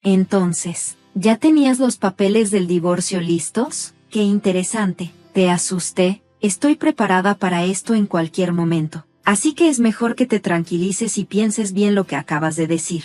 Entonces, ¿ya tenías los papeles del divorcio listos? ¡Qué interesante! Te asusté. Estoy preparada para esto en cualquier momento. Así que es mejor que te tranquilices y pienses bien lo que acabas de decir.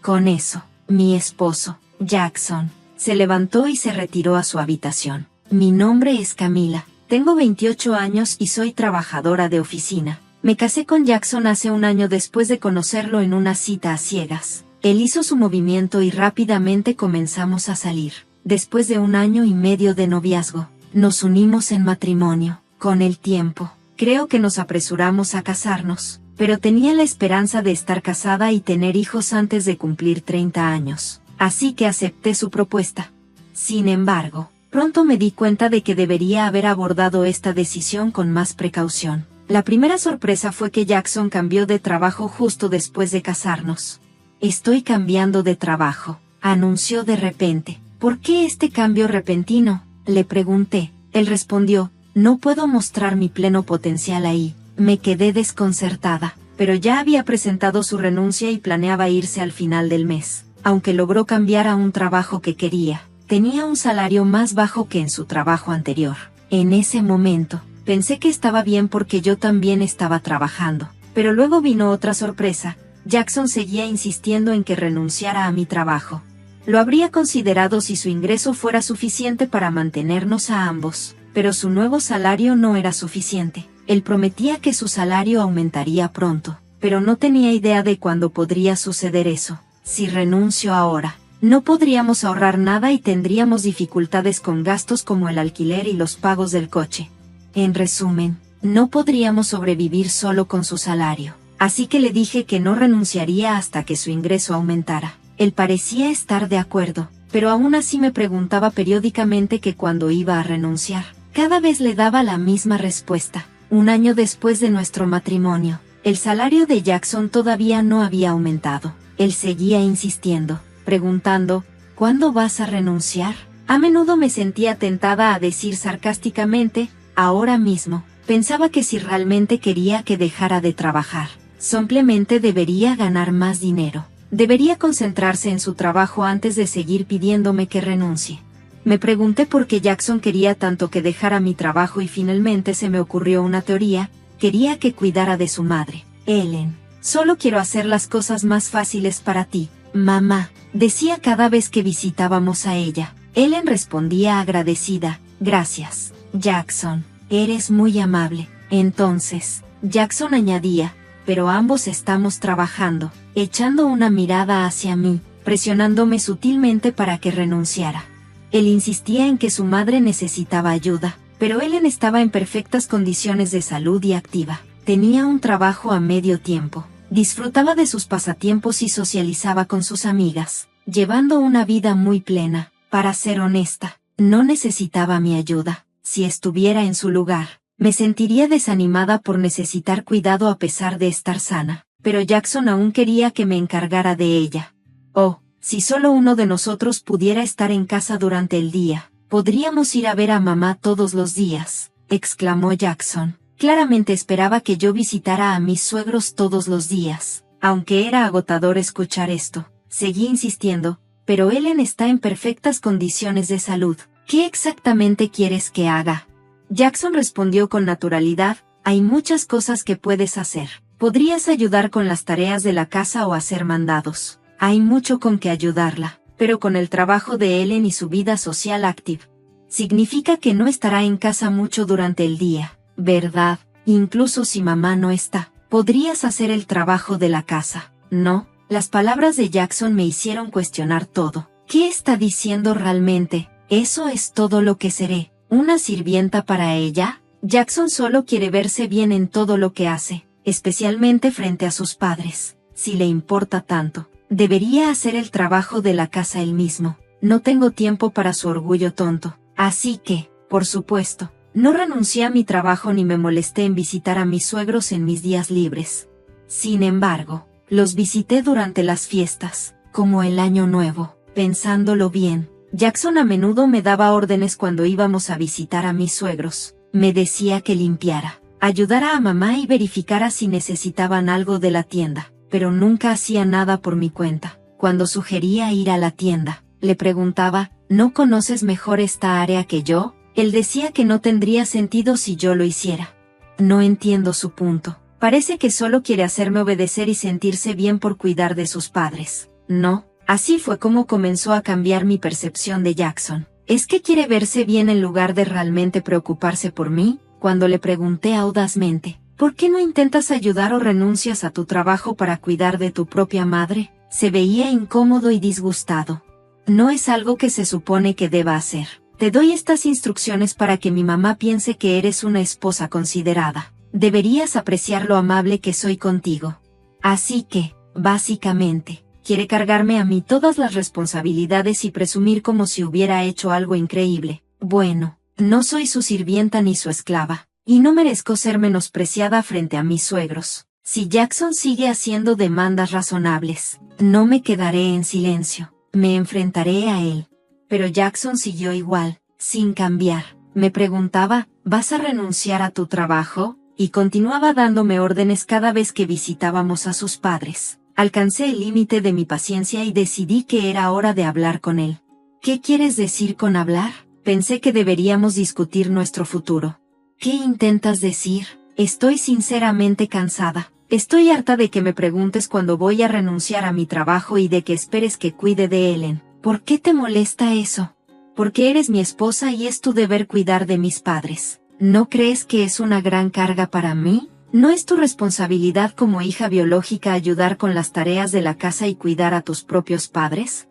Con eso, mi esposo, Jackson, se levantó y se retiró a su habitación. Mi nombre es Camila. Tengo 28 años y soy trabajadora de oficina. Me casé con Jackson hace un año después de conocerlo en una cita a ciegas. Él hizo su movimiento y rápidamente comenzamos a salir. Después de 1 año y medio de noviazgo, nos unimos en matrimonio. Con el tiempo, creo que nos apresuramos a casarnos, pero tenía la esperanza de estar casada y tener hijos antes de cumplir 30 años. Así que acepté su propuesta. Sin embargo, pronto me di cuenta de que debería haber abordado esta decisión con más precaución. La primera sorpresa fue que Jackson cambió de trabajo justo después de casarnos. Estoy cambiando de trabajo, anunció de repente. ¿Por qué este cambio repentino?, le pregunté. Él respondió, no puedo mostrar mi pleno potencial ahí. Me quedé desconcertada, pero ya había presentado su renuncia y planeaba irse al final del mes. Aunque logró cambiar a un trabajo que quería, tenía un salario más bajo que en su trabajo anterior. En ese momento, pensé que estaba bien porque yo también estaba trabajando. Pero luego vino otra sorpresa. Jackson seguía insistiendo en que renunciara a mi trabajo. Lo habría considerado si su ingreso fuera suficiente para mantenernos a ambos, pero su nuevo salario no era suficiente. Él prometía que su salario aumentaría pronto, pero no tenía idea de cuándo podría suceder eso. Si renuncio ahora, no podríamos ahorrar nada y tendríamos dificultades con gastos como el alquiler y los pagos del coche. En resumen, no podríamos sobrevivir solo con su salario. Así que le dije que no renunciaría hasta que su ingreso aumentara. Él parecía estar de acuerdo, pero aún así me preguntaba periódicamente que cuándo iba a renunciar. Cada vez le daba la misma respuesta. 1 año después de nuestro matrimonio, el salario de Jackson todavía no había aumentado. Él seguía insistiendo, preguntando, ¿cuándo vas a renunciar? A menudo me sentía tentada a decir sarcásticamente, ahora mismo. Pensaba que si realmente quería que dejara de trabajar, simplemente debería ganar más dinero. Debería concentrarse en su trabajo antes de seguir pidiéndome que renuncie. Me pregunté por qué Jackson quería tanto que dejara mi trabajo y finalmente se me ocurrió una teoría. Quería que cuidara de su madre. Ellen, solo quiero hacer las cosas más fáciles para ti, mamá, decía cada vez que visitábamos a ella. Ellen respondía agradecida, gracias, Jackson, eres muy amable. Entonces, Jackson añadía, pero ambos estamos trabajando, echando una mirada hacia mí, presionándome sutilmente para que renunciara. Él insistía en que su madre necesitaba ayuda, pero Ellen estaba en perfectas condiciones de salud y activa. Tenía un trabajo a medio tiempo, disfrutaba de sus pasatiempos y socializaba con sus amigas, llevando una vida muy plena. Para ser honesta, no necesitaba mi ayuda. Si estuviera en su lugar, me sentiría desanimada por necesitar cuidado a pesar de estar sana, pero Jackson aún quería que me encargara de ella. Oh, si solo uno de nosotros pudiera estar en casa durante el día, podríamos ir a ver a mamá todos los días, exclamó Jackson. Claramente esperaba que yo visitara a mis suegros todos los días. Aunque era agotador escuchar esto, seguí insistiendo, pero Ellen está en perfectas condiciones de salud. ¿Qué exactamente quieres que haga? Jackson respondió con naturalidad, hay muchas cosas que puedes hacer. Podrías ayudar con las tareas de la casa o hacer mandados. Hay mucho con que ayudarla, pero con el trabajo de Ellen y su vida social activa, significa que no estará en casa mucho durante el día, ¿verdad? Incluso si mamá no está, podrías hacer el trabajo de la casa, ¿no? Las palabras de Jackson me hicieron cuestionar todo. ¿Qué está diciendo realmente? ¿Eso es todo lo que seré? ¿Una sirvienta para ella? Jackson solo quiere verse bien en todo lo que hace, especialmente frente a sus padres. Si le importa tanto, debería hacer el trabajo de la casa él mismo. No tengo tiempo para su orgullo tonto. Así que, por supuesto, no renuncié a mi trabajo ni me molesté en visitar a mis suegros en mis días libres. Sin embargo, los visité durante las fiestas, como el Año Nuevo. Pensándolo bien, Jackson a menudo me daba órdenes cuando íbamos a visitar a mis suegros. Me decía que limpiara, ayudara a mamá y verificara si necesitaban algo de la tienda, pero nunca hacía nada por mi cuenta. Cuando sugería ir a la tienda, le preguntaba, ¿no conoces mejor esta área que yo? Él decía que no tendría sentido si yo lo hiciera. No entiendo su punto. Parece que solo quiere hacerme obedecer y sentirse bien por cuidar de sus padres. No, así fue como comenzó a cambiar mi percepción de Jackson. ¿Es que quiere verse bien en lugar de realmente preocuparse por mí? Cuando le pregunté audazmente, ¿por qué no intentas ayudar o renuncias a tu trabajo para cuidar de tu propia madre? Se veía incómodo y disgustado. No es algo que se supone que deba hacer. Te doy estas instrucciones para que mi mamá piense que eres una esposa considerada. Deberías apreciar lo amable que soy contigo. Así que, básicamente, quiere cargarme a mí todas las responsabilidades y presumir como si hubiera hecho algo increíble. Bueno, no soy su sirvienta ni su esclava, y no merezco ser menospreciada frente a mis suegros. Si Jackson sigue haciendo demandas razonables, no me quedaré en silencio. Me enfrentaré a él. Pero Jackson siguió igual, sin cambiar. Me preguntaba, ¿vas a renunciar a tu trabajo? Y continuaba dándome órdenes cada vez que visitábamos a sus padres. Alcancé el límite de mi paciencia y decidí que era hora de hablar con él. ¿Qué quieres decir con hablar? Pensé que deberíamos discutir nuestro futuro. ¿Qué intentas decir? Estoy sinceramente cansada. Estoy harta de que me preguntes cuándo voy a renunciar a mi trabajo y de que esperes que cuide de Ellen. ¿Por qué te molesta eso? Porque eres mi esposa y es tu deber cuidar de mis padres. ¿No crees que es una gran carga para mí? ¿No es tu responsabilidad como hija biológica ayudar con las tareas de la casa y cuidar a tus propios padres?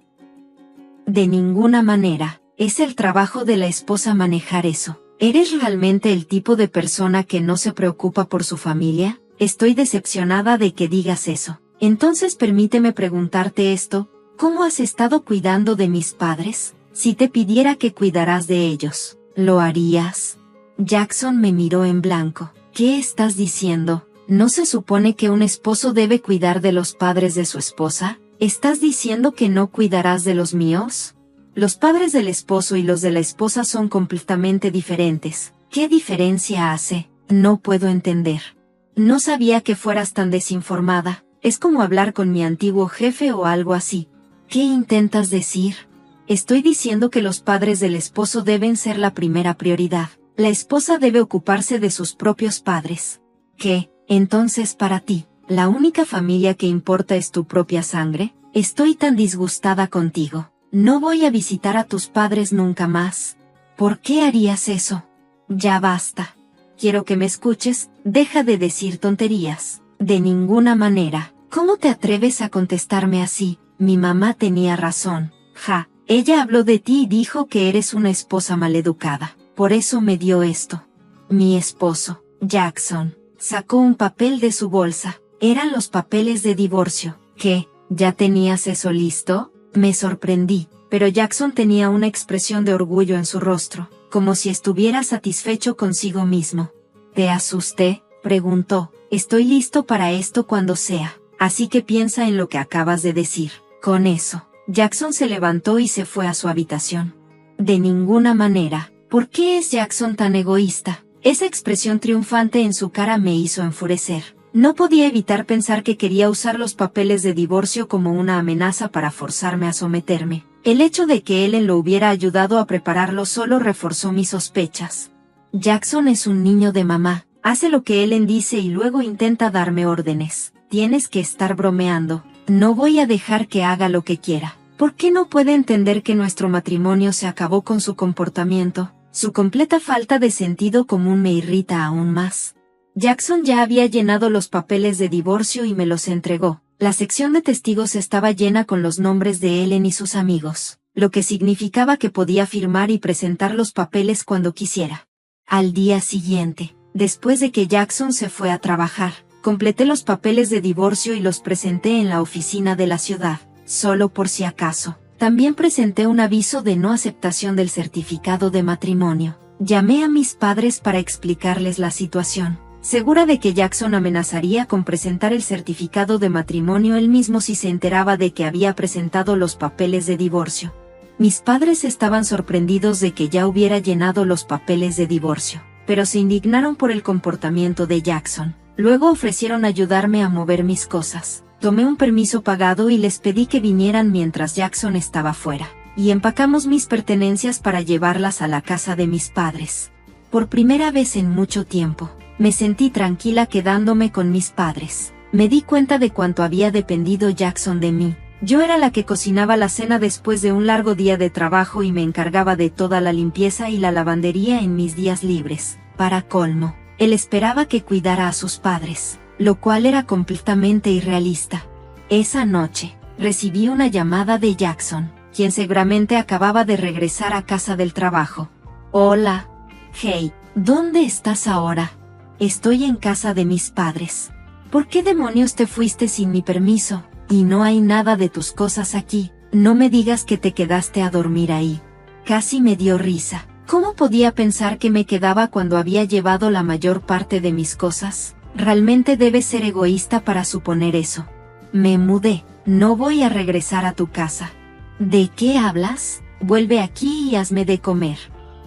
De ninguna manera. Es el trabajo de la esposa manejar eso. ¿Eres realmente el tipo de persona que no se preocupa por su familia? Estoy decepcionada de que digas eso. Entonces permíteme preguntarte esto, ¿cómo has estado cuidando de mis padres? Si te pidiera que cuidaras de ellos, ¿lo harías? Jackson me miró en blanco. ¿Qué estás diciendo? ¿No se supone que un esposo debe cuidar de los padres de su esposa? ¿Estás diciendo que no cuidarás de los míos? Los padres del esposo y los de la esposa son completamente diferentes. ¿Qué diferencia hace? No puedo entender. No sabía que fueras tan desinformada. Es como hablar con mi antiguo jefe o algo así. ¿Qué intentas decir? Estoy diciendo que los padres del esposo deben ser la primera prioridad. La esposa debe ocuparse de sus propios padres. ¿Qué, entonces para ti, la única familia que importa es tu propia sangre? Estoy tan disgustada contigo. No voy a visitar a tus padres nunca más. ¿Por qué harías eso? Ya basta. Quiero que me escuches, deja de decir tonterías. De ninguna manera. ¿Cómo te atreves a contestarme así? Mi mamá tenía razón. Ja, ella habló de ti y dijo que eres una esposa maleducada. Por eso me dio esto. Mi esposo, Jackson, sacó un papel de su bolsa. Eran los papeles de divorcio. ¿Qué? ¿Ya tenías eso listo? Me sorprendí, pero Jackson tenía una expresión de orgullo en su rostro, como si estuviera satisfecho consigo mismo. ¿Te asusté? Preguntó. Estoy listo para esto cuando sea, así que piensa en lo que acabas de decir. Con eso, Jackson se levantó y se fue a su habitación. De ninguna manera. ¿Por qué es Jackson tan egoísta? Esa expresión triunfante en su cara me hizo enfurecer. No podía evitar pensar que quería usar los papeles de divorcio como una amenaza para forzarme a someterme. El hecho de que Ellen lo hubiera ayudado a prepararlo solo reforzó mis sospechas. Jackson es un niño de mamá. Hace lo que Ellen dice y luego intenta darme órdenes. Tienes que estar bromeando. No voy a dejar que haga lo que quiera. ¿Por qué no puede entender que nuestro matrimonio se acabó con su comportamiento? Su completa falta de sentido común me irrita aún más. Jackson ya había llenado los papeles de divorcio y me los entregó. La sección de testigos estaba llena con los nombres de Ellen y sus amigos, lo que significaba que podía firmar y presentar los papeles cuando quisiera. Al día siguiente, después de que Jackson se fue a trabajar, completé los papeles de divorcio y los presenté en la oficina de la ciudad, solo por si acaso. También presenté un aviso de no aceptación del certificado de matrimonio. Llamé a mis padres para explicarles la situación, segura de que Jackson amenazaría con presentar el certificado de matrimonio él mismo si se enteraba de que había presentado los papeles de divorcio. Mis padres estaban sorprendidos de que ya hubiera llenado los papeles de divorcio, pero se indignaron por el comportamiento de Jackson. Luego ofrecieron ayudarme a mover mis cosas. Tomé un permiso pagado y les pedí que vinieran mientras Jackson estaba fuera, y empacamos mis pertenencias para llevarlas a la casa de mis padres. Por primera vez en mucho tiempo, me sentí tranquila quedándome con mis padres. Me di cuenta de cuánto había dependido Jackson de mí. Yo era la que cocinaba la cena después de un largo día de trabajo y me encargaba de toda la limpieza y la lavandería en mis días libres. Para colmo, él esperaba que cuidara a sus padres, lo cual era completamente irrealista. Esa noche, recibí una llamada de Jackson, quien seguramente acababa de regresar a casa del trabajo. Hola. Hey, ¿dónde estás ahora? Estoy en casa de mis padres. ¿Por qué demonios te fuiste sin mi permiso? Y no hay nada de tus cosas aquí. No me digas que te quedaste a dormir ahí. Casi me dio risa. ¿Cómo podía pensar que me quedaba cuando había llevado la mayor parte de mis cosas? Realmente debes ser egoísta para suponer eso. Me mudé. No voy a regresar a tu casa. ¿De qué hablas? Vuelve aquí y hazme de comer.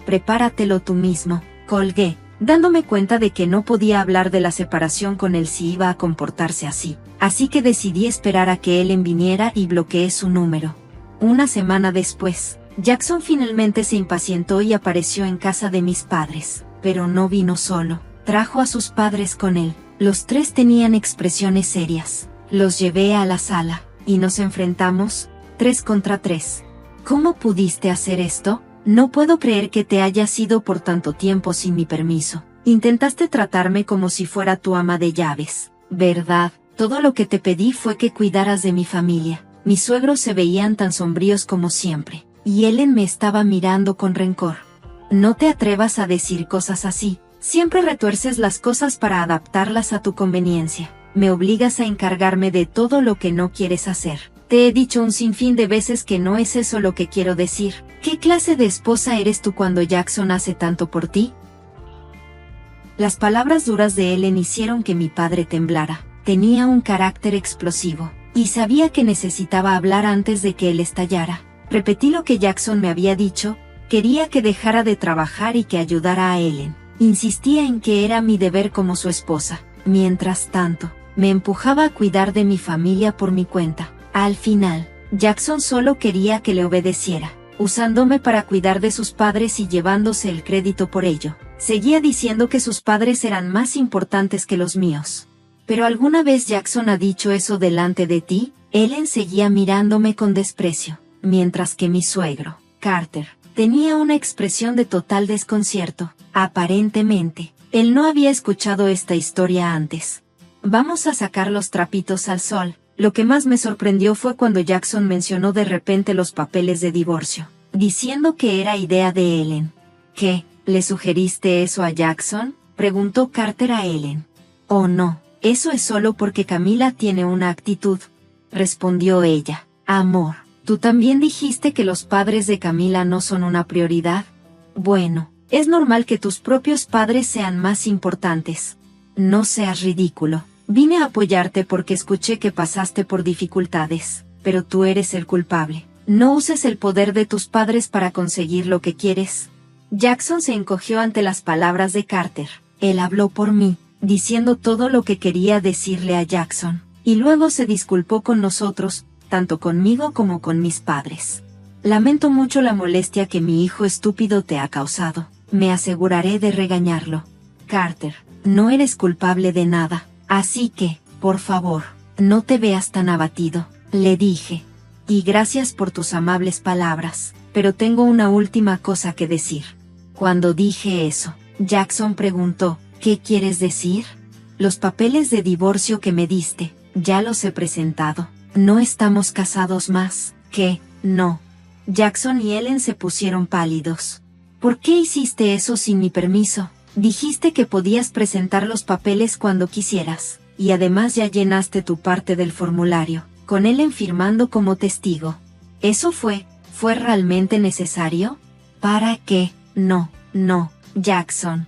Prepáratelo tú mismo. Colgué, dándome cuenta de que no podía hablar de la separación con él si iba a comportarse así. Así que decidí esperar a que Ellen viniera y bloqueé su número. Una semana después, Jackson finalmente se impacientó y apareció en casa de mis padres, pero no vino solo. Trajo a sus padres con él. Los tres tenían expresiones serias. Los llevé a la sala, y nos enfrentamos, 3 contra 3. ¿Cómo pudiste hacer esto? No puedo creer que te hayas ido por tanto tiempo sin mi permiso. Intentaste tratarme como si fuera tu ama de llaves, ¿verdad? Todo lo que te pedí fue que cuidaras de mi familia. Mis suegros se veían tan sombríos como siempre, y Ellen me estaba mirando con rencor. No te atrevas a decir cosas así. Siempre retuerces las cosas para adaptarlas a tu conveniencia. Me obligas a encargarme de todo lo que no quieres hacer. Te he dicho un sinfín de veces que no es eso lo que quiero decir. ¿Qué clase de esposa eres tú cuando Jackson hace tanto por ti? Las palabras duras de Ellen hicieron que mi padre temblara. Tenía un carácter explosivo, y sabía que necesitaba hablar antes de que él estallara. Repetí lo que Jackson me había dicho, quería que dejara de trabajar y que ayudara a Ellen. Insistía en que era mi deber como su esposa. Mientras tanto, me empujaba a cuidar de mi familia por mi cuenta. Al final, Jackson solo quería que le obedeciera, usándome para cuidar de sus padres y llevándose el crédito por ello. Seguía diciendo que sus padres eran más importantes que los míos. ¿Pero alguna vez Jackson ha dicho eso delante de ti? Ellen seguía mirándome con desprecio, mientras que mi suegro, Carter, tenía una expresión de total desconcierto. Aparentemente, él no había escuchado esta historia antes. Vamos a sacar los trapitos al sol. Lo que más me sorprendió fue cuando Jackson mencionó de repente los papeles de divorcio, diciendo que era idea de Ellen. ¿Qué? ¿Le sugeriste eso a Jackson? Preguntó Carter a Ellen. Oh no, eso es solo porque Camila tiene una actitud, respondió ella. Amor, ¿tú también dijiste que los padres de Camila no son una prioridad? Bueno, es normal que tus propios padres sean más importantes. No seas ridículo. Vine a apoyarte porque escuché que pasaste por dificultades, pero tú eres el culpable. No uses el poder de tus padres para conseguir lo que quieres. Jackson se encogió ante las palabras de Carter. Él habló por mí, diciendo todo lo que quería decirle a Jackson, y luego se disculpó con nosotros, tanto conmigo como con mis padres. Lamento mucho la molestia que mi hijo estúpido te ha causado. Me aseguraré de regañarlo. Carter, no eres culpable de nada. Así que, por favor, no te veas tan abatido, le dije. Y gracias por tus amables palabras, pero tengo una última cosa que decir. Cuando dije eso, Jackson preguntó, ¿qué quieres decir? Los papeles de divorcio que me diste, ya los he presentado. No estamos casados más. ¿Qué? No. Jackson y Ellen se pusieron pálidos. ¿Por qué hiciste eso sin mi permiso? Dijiste que podías presentar los papeles cuando quisieras, y además ya llenaste tu parte del formulario, con Ellen firmando como testigo. ¿Eso fue realmente necesario? ¿Para qué? No, Jackson.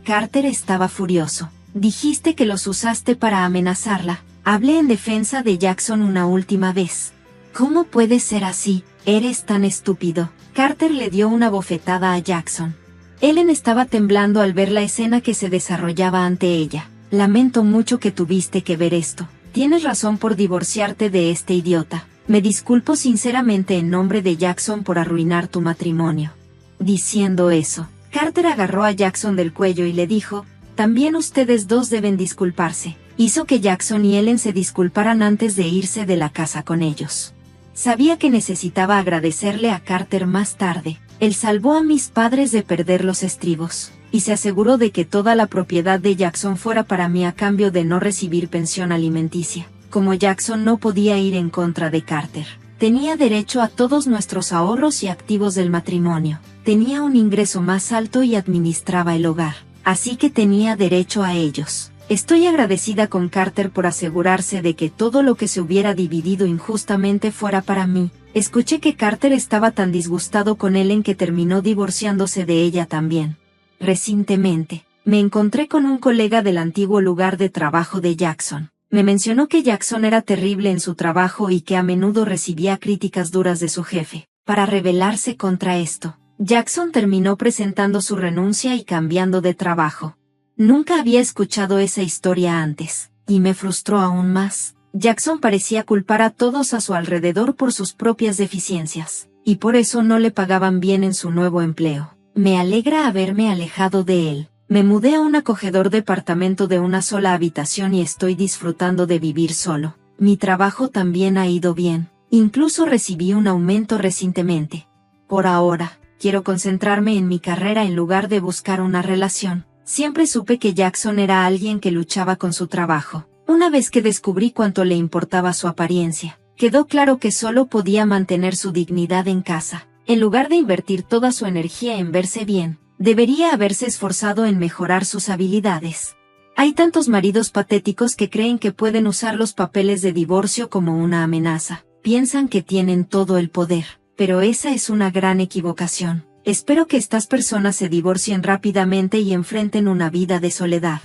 Carter estaba furioso. Dijiste que los usaste para amenazarla. Hablé en defensa de Jackson una última vez. ¿Cómo puede ser así? Eres tan estúpido. Carter le dio una bofetada a Jackson. Ellen estaba temblando al ver la escena que se desarrollaba ante ella. Lamento mucho que tuviste que ver esto. Tienes razón por divorciarte de este idiota. Me disculpo sinceramente en nombre de Jackson por arruinar tu matrimonio. Diciendo eso, Carter agarró a Jackson del cuello y le dijo, también ustedes dos deben disculparse. Hizo que Jackson y Ellen se disculparan antes de irse de la casa con ellos. Sabía que necesitaba agradecerle a Carter más tarde. Él salvó a mis padres de perder los estribos, y se aseguró de que toda la propiedad de Jackson fuera para mí a cambio de no recibir pensión alimenticia. Como Jackson no podía ir en contra de Carter, tenía derecho a todos nuestros ahorros y activos del matrimonio. Tenía un ingreso más alto y administraba el hogar, así que tenía derecho a ellos. Estoy agradecida con Carter por asegurarse de que todo lo que se hubiera dividido injustamente fuera para mí. Escuché que Carter estaba tan disgustado con Ellen que terminó divorciándose de ella también. Recientemente, me encontré con un colega del antiguo lugar de trabajo de Jackson. Me mencionó que Jackson era terrible en su trabajo y que a menudo recibía críticas duras de su jefe. Para rebelarse contra esto, Jackson terminó presentando su renuncia y cambiando de trabajo. Nunca había escuchado esa historia antes, y me frustró aún más. Jackson parecía culpar a todos a su alrededor por sus propias deficiencias, y por eso no le pagaban bien en su nuevo empleo. Me alegra haberme alejado de él. Me mudé a un acogedor departamento de una sola habitación y estoy disfrutando de vivir solo. Mi trabajo también ha ido bien. Incluso recibí un aumento recientemente. Por ahora, quiero concentrarme en mi carrera en lugar de buscar una relación. Siempre supe que Jackson era alguien que luchaba con su trabajo. Una vez que descubrí cuánto le importaba su apariencia, quedó claro que solo podía mantener su dignidad en casa. En lugar de invertir toda su energía en verse bien, debería haberse esforzado en mejorar sus habilidades. Hay tantos maridos patéticos que creen que pueden usar los papeles de divorcio como una amenaza. Piensan que tienen todo el poder, pero esa es una gran equivocación. Espero que estas personas se divorcien rápidamente y enfrenten una vida de soledad.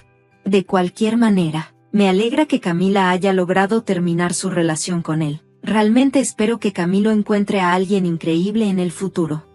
De cualquier manera, me alegra que Camila haya logrado terminar su relación con él. Realmente espero que Camilo encuentre a alguien increíble en el futuro.